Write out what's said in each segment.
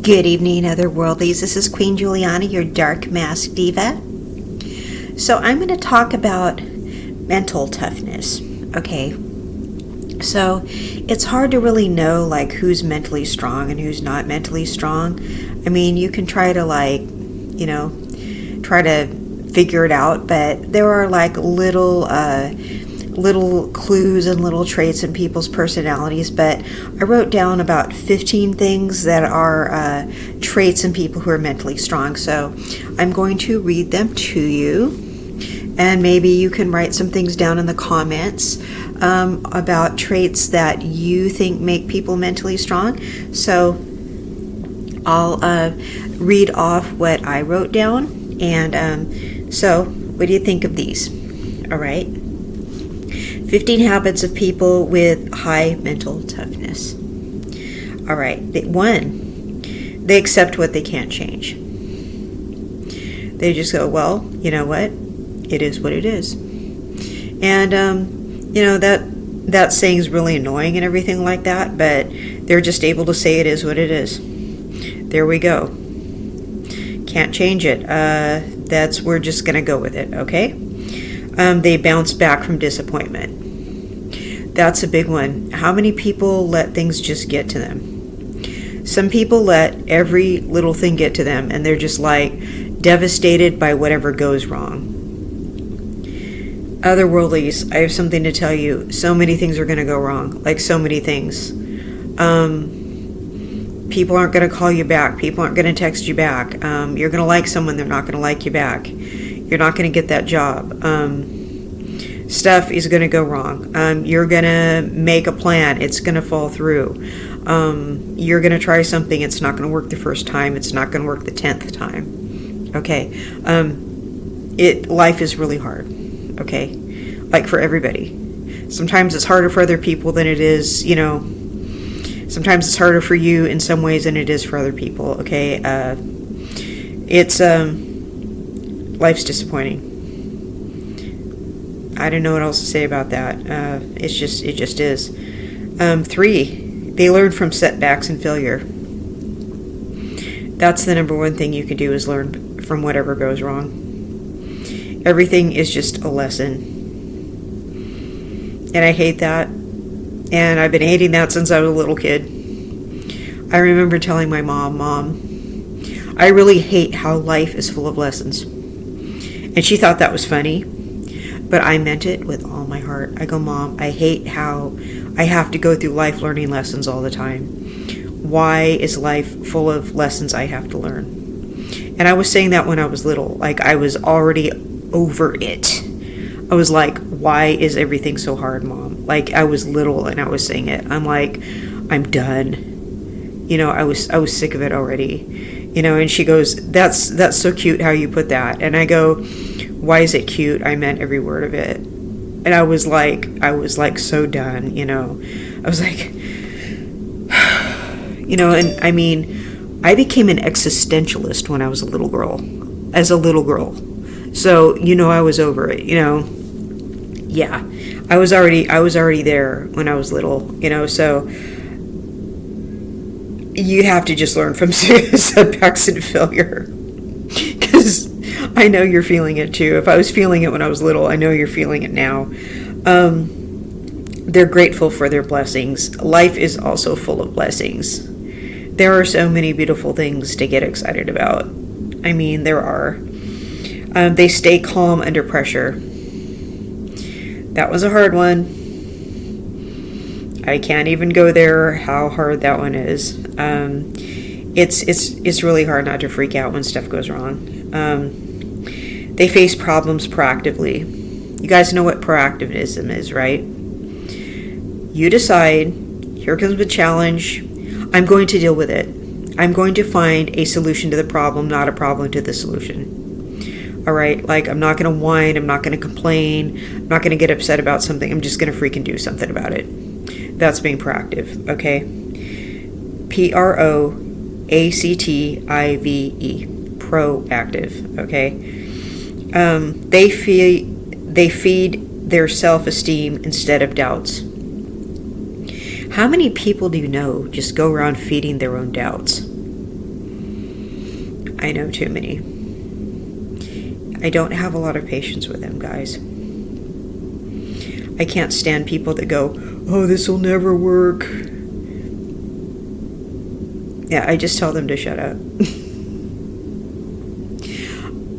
Good evening, Otherworldlies. This is Queen Juliana, your Dark Mask Diva. So I'm going to talk about mental toughness. Okay, so it's hard to really know who's mentally strong and who's not mentally strong. I mean, you can try to try to figure it out, but there are little clues and little traits in people's personalities. But I wrote down about 15 things that are traits in people who are mentally strong. So I'm going to read them to you, and maybe you can write some things down in the comments about traits that you think make people mentally strong. So I'll read off what I wrote down, and so what do you think of these? All right. 15 habits of people with high mental toughness. All right. 1, they accept what they can't change. They just go, well, you know what? It is what it is. And, that saying is really annoying and everything like that, but they're just able to say it is what it is. There we go. Can't change it. We're just going to go with it, okay? They bounce back from disappointment. That's a big one. How many people let things just get to them? Some people let every little thing get to them, and they're just devastated by whatever goes wrong. Otherworldlies, I have something to tell you. So many things are going to go wrong. So many things. People aren't going to call you back. People aren't going to text you back. You're going to like someone, they're not going to like you back. You're not going to get that job. Stuff is going to go wrong. You're going to make a plan. It's going to fall through. You're going to try something. It's not going to work the first time. It's not going to work the 10th time. Okay. Life is really hard. Okay. For everybody. Sometimes it's harder for other people than it is, sometimes it's harder for you in some ways than it is for other people. Okay. Life's disappointing. I don't know what else to say about that. It just is. 3, they learn from setbacks and failure. That's the number one thing you can do, is learn from whatever goes wrong. Everything is just a lesson. And I hate that. And I've been hating that since I was a little kid. I remember telling my Mom, I really hate how life is full of lessons. And she thought that was funny, but I meant it with all my heart. I go, Mom, I hate how I have to go through life learning lessons all the time. Why is life full of lessons I have to learn? And I was saying that when I was little. I was already over it. I was like, why is everything so hard, Mom? I was little and I was saying it. I'm I'm done. I was sick of it already. And she goes, that's so cute how you put that. And I go, why is it cute? I meant every word of it. And I was so done, I was and I mean, I became an existentialist when I was a little girl, So, I was over it, Yeah, I was already there when I was little, so you have to just learn from setbacks and failure, because I know you're feeling it too. If I was feeling it when I was little, I know you're feeling it now. They're grateful for their blessings. Life is also full of blessings. There are so many beautiful things to get excited about. I mean, there are. They stay calm under pressure. That was a hard one. I can't even go there, how hard that one is. It's really hard not to freak out when stuff goes wrong. They face problems proactively. You guys know what proactivism is, right? You decide, here comes the challenge. I'm going to deal with it. I'm going to find a solution to the problem, not a problem to the solution. All right, I'm not going to whine. I'm not going to complain. I'm not going to get upset about something. I'm just going to freaking do something about it. That's being proactive, okay? Proactive, proactive, okay? They feed their self-esteem instead of doubts. How many people do you know just go around feeding their own doubts? I know too many. I don't have a lot of patience with them, guys. I can't stand people that go, oh, this will never work. Yeah, I just tell them to shut up.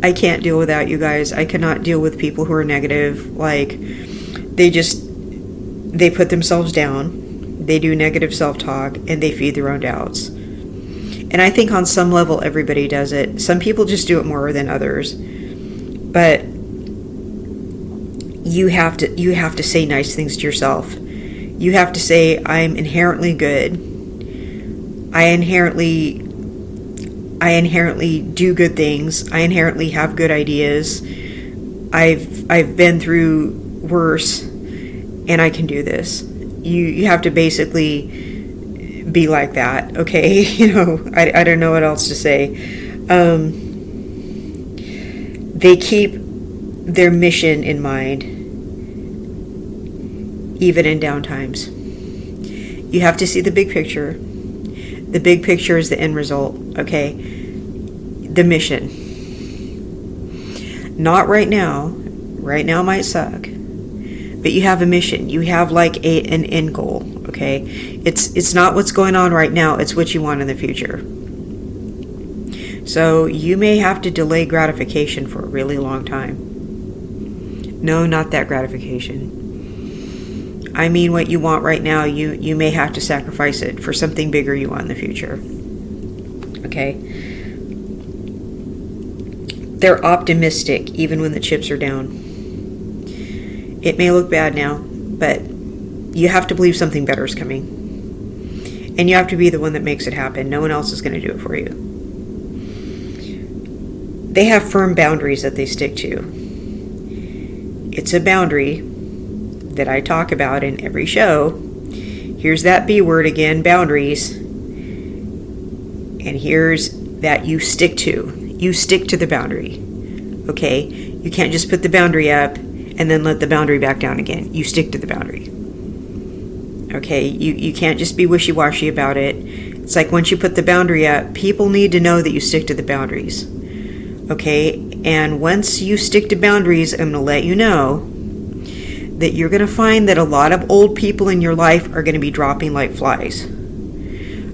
I can't deal with that, you guys. I cannot deal with people who are negative. Like, they put themselves down, they do negative self-talk, and they feed their own doubts. And I think on some level everybody does it. Some people just do it more than others. But you have to say nice things to yourself. You have to say, I'm inherently good. I inherently do good things. I inherently have good ideas. I've been through worse, and I can do this. You have to basically be like that, okay? I don't know what else to say. They keep their mission in mind, even in down times. You have to see the big picture. The big picture is the end result, okay? The mission. Not right now. Right now might suck. But you have a mission. You have like an end goal, okay? It's not what's going on right now. It's what you want in the future. So you may have to delay gratification for a really long time. No, not that gratification. I mean what you want right now, you may have to sacrifice it for something bigger you want in the future. Okay? They're optimistic even when the chips are down. It may look bad now, but you have to believe something better is coming. And you have to be the one that makes it happen. No one else is going to do it for you. They have firm boundaries that they stick to. It's a boundary that I talk about in every show. Here's that B word again, boundaries. And here's that you stick to. You stick to the boundary. Okay? You can't just put the boundary up and then let the boundary back down again. You stick to the boundary. Okay? You can't just be wishy-washy about it. It's like once you put the boundary up, people need to know that you stick to the boundaries. Okay? And once you stick to boundaries, I'm going to let you know that you're going to find that a lot of old people in your life are going to be dropping like flies.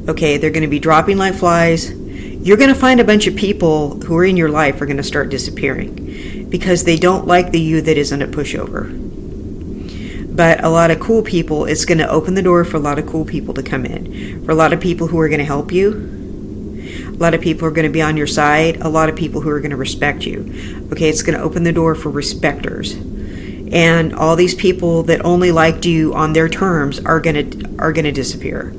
Okay, they're going to be dropping like flies. You're going to find a bunch of people who are in your life are going to start disappearing because they don't like the you that isn't a pushover. But a lot of cool people, it's going to open the door for a lot of cool people to come in. For a lot of people who are going to help you. A lot of people are going to be on your side. A lot of people who are going to respect you. Okay, it's going to open the door for respecters. And all these people that only liked you on their terms are gonna disappear.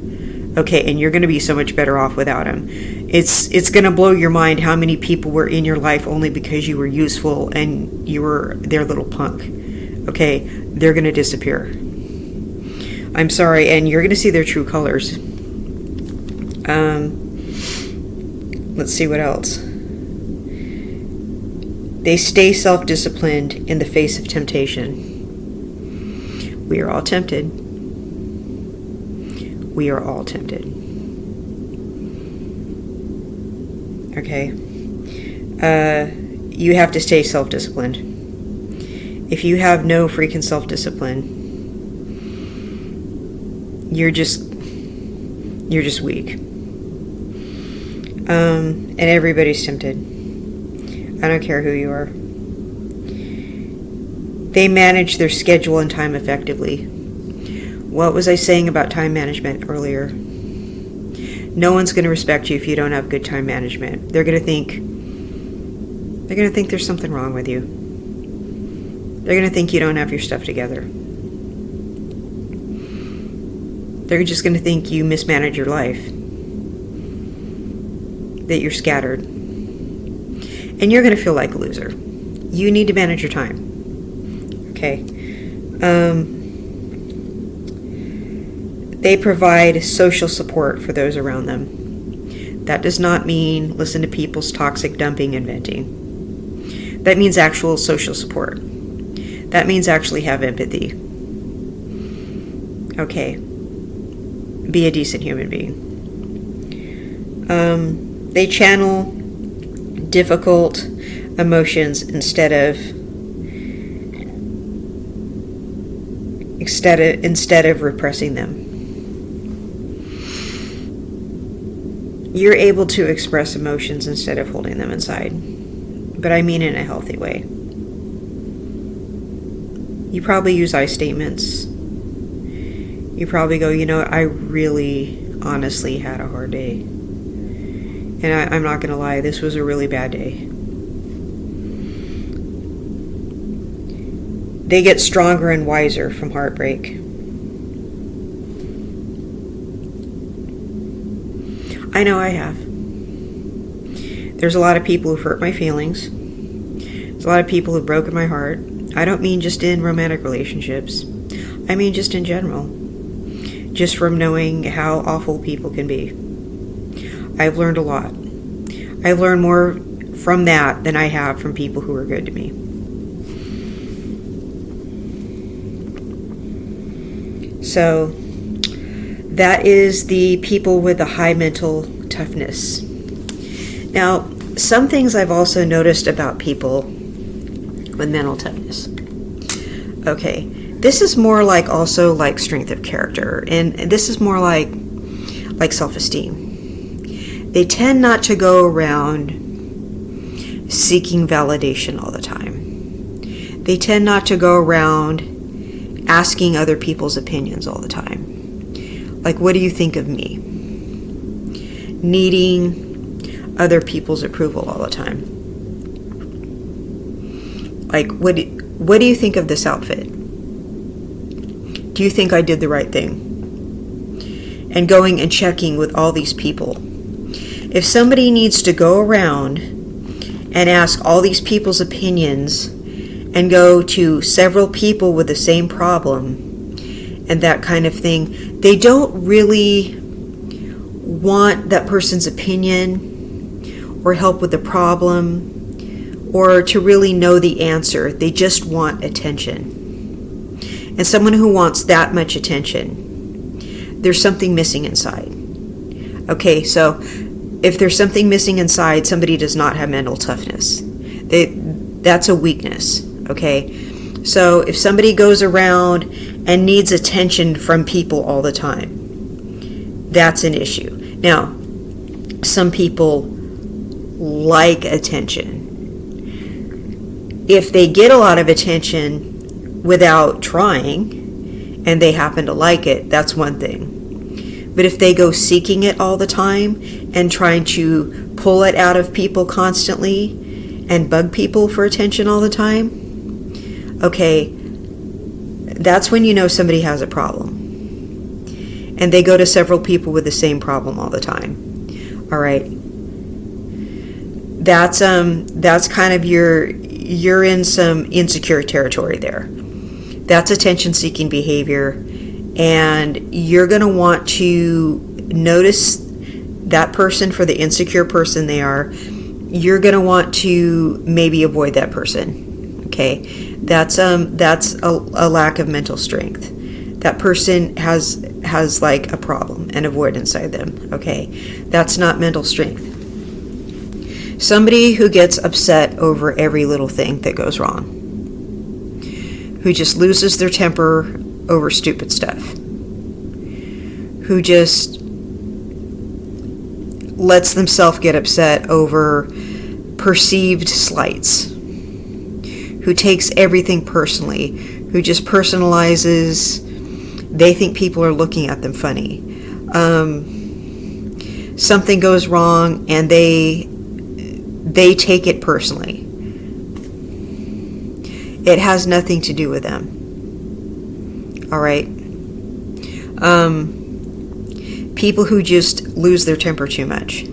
Okay, and you're gonna be so much better off without them. It's gonna blow your mind how many people were in your life only because you were useful and you were their little punk. Okay, they're gonna disappear. I'm sorry, and you're gonna see their true colors. Let's see what else. They stay self-disciplined in the face of temptation. We are all tempted. We are all tempted. Okay? You have to stay self-disciplined. If you have no freaking self-discipline, you're just weak. And everybody's tempted. I don't care who you are. They manage their schedule and time effectively. What was I saying about time management earlier? No one's going to respect you if you don't have good time management. They're going to think there's something wrong with you. They're going to think you don't have your stuff together. They're just going to think you mismanage your life. That you're scattered. And you're going to feel like a loser. You need to manage your time. Okay. They provide social support for those around them. That does not mean listen to people's toxic dumping and venting. That means actual social support. That means actually have empathy. Okay. Be a decent human being. They channel difficult emotions instead of repressing them. You're able to express emotions instead of holding them inside, but I mean in a healthy way. You probably use I statements. You probably go, I really honestly had a hard day. And I'm not going to lie, this was a really bad day. They get stronger and wiser from heartbreak. I know I have. There's a lot of people who've hurt my feelings. There's a lot of people who've broken my heart. I don't mean just in romantic relationships. I mean just in general. Just from knowing how awful people can be. I've learned a lot. I've learned more from that than I have from people who are good to me. So that is the people with the high mental toughness. Now, some things I've also noticed about people with mental toughness. Okay, this is more like also like strength of character, and this is more like self-esteem. They tend not to go around seeking validation all the time. They tend not to go around asking other people's opinions all the time. Like, what do you think of me? Needing other people's approval all the time. Like, what do you think of this outfit? Do you think I did the right thing? And going and checking with all these people. If somebody needs to go around and ask all these people's opinions and go to several people with the same problem and that kind of thing, they don't really want that person's opinion or help with the problem or to really know the answer. They just want attention. And someone who wants that much attention, there's something missing inside. Okay, so if there's something missing inside, somebody does not have mental toughness. That's a weakness, okay? So if somebody goes around and needs attention from people all the time, that's an issue. Now, some people like attention. If they get a lot of attention without trying and they happen to like it, that's one thing. But if they go seeking it all the time and trying to pull it out of people constantly and bug people for attention all the time, okay, that's when you know somebody has a problem. And they go to several people with the same problem all the time. All right. That's kind of you're in some insecure territory there. That's attention-seeking behavior, and you're going to want to notice that person for the insecure person they are. You're going to want to maybe avoid that person. Okay, that's a lack of mental strength. That person has like a problem and a void inside them. Okay, that's not mental strength. Somebody who gets upset over every little thing that goes wrong, who just loses their temper over stupid stuff, who just lets themselves get upset over perceived slights, who takes everything personally, who just personalizes, they think people are looking at them funny. Something goes wrong and they take it personally. It has nothing to do with them. All right. People who just lose their temper too much.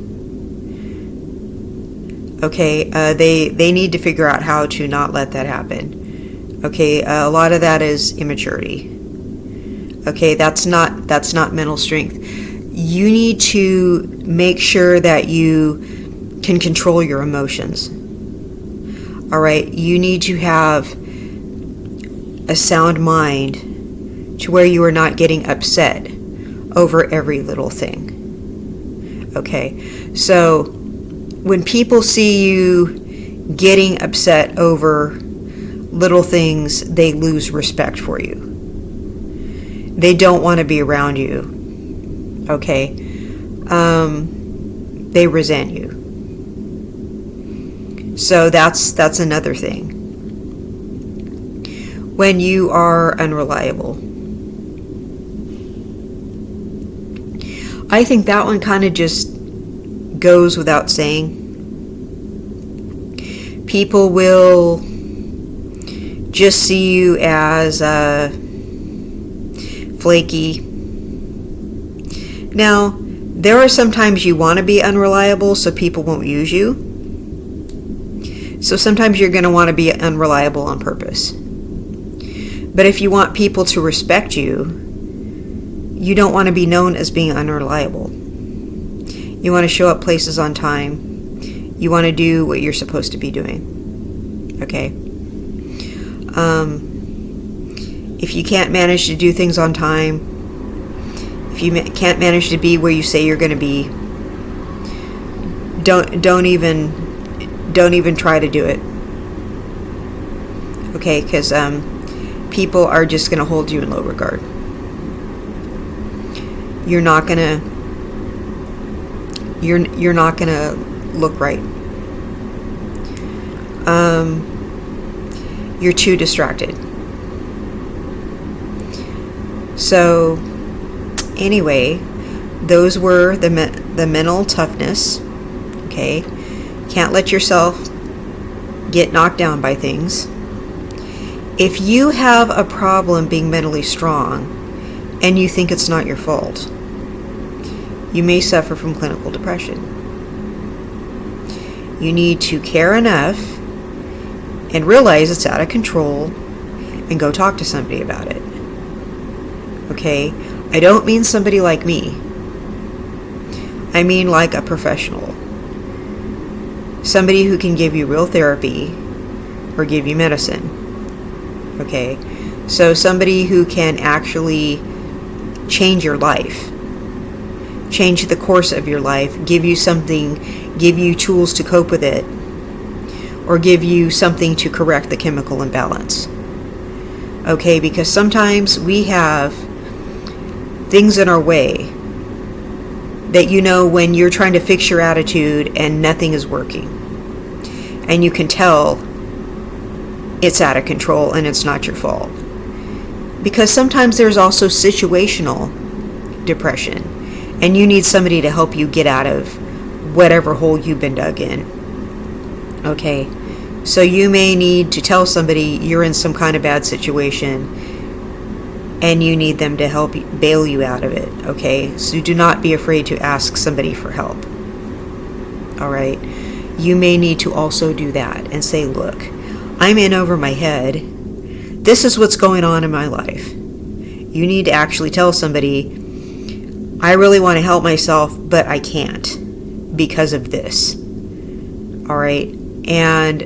Okay, they need to figure out how to not let that happen. Okay, a lot of that is immaturity. Okay, that's not mental strength. You need to make sure that you can control your emotions. All right, you need to have a sound mind to where you are not getting upset over every little thing. Okay, so when people see you getting upset over little things, they lose respect for you. They don't want to be around you. Okay? They resent you. So that's another thing. When you are unreliable. I think that one kind of just goes without saying. People will just see you as flaky. Now, there are some times you want to be unreliable so people won't use you. So sometimes you're going to want to be unreliable on purpose. But if you want people to respect you, you don't want to be known as being unreliable. You want to show up places on time. You want to do what you're supposed to be doing. Okay? If you can't manage to do things on time, if you can't manage to be where you say you're going to be, don't even try to do it. Okay? Because people are just going to hold you in low regard. You're not gonna look right. You're too distracted. So anyway, those were the mental toughness. Okay, can't let yourself get knocked down by things. If you have a problem being mentally strong and you think it's not your fault, you may suffer from clinical depression. You need to care enough and realize it's out of control and go talk to somebody about it. Okay? I don't mean somebody like me. I mean like a professional. Somebody who can give you real therapy or give you medicine. Okay? So somebody who can actually change your life. Change the course of your life, give you something, give you tools to cope with it, or give you something to correct the chemical imbalance. Okay, because sometimes we have things in our way that you know when you're trying to fix your attitude and nothing is working. And you can tell it's out of control and it's not your fault. Because sometimes there's also situational depression. And you need somebody to help you get out of whatever hole you've been dug in. Okay? So you may need to tell somebody you're in some kind of bad situation and you need them to help you, bail you out of it. Okay? So do not be afraid to ask somebody for help. Alright? You may need to also do that and say, look, I'm in over my head. This is what's going on in my life. You need to actually tell somebody, I really want to help myself, but I can't because of this. All right? And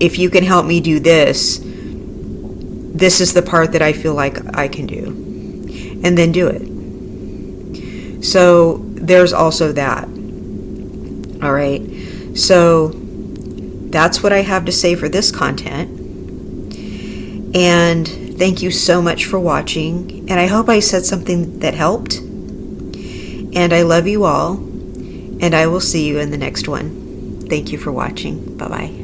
if you can help me do this, this is the part that I feel like I can do. And then do it. So there's also that. All right? So that's what I have to say for this content. And thank you so much for watching. And I hope I said something that helped. And I love you all, and I will see you in the next one. Thank you for watching. Bye-bye.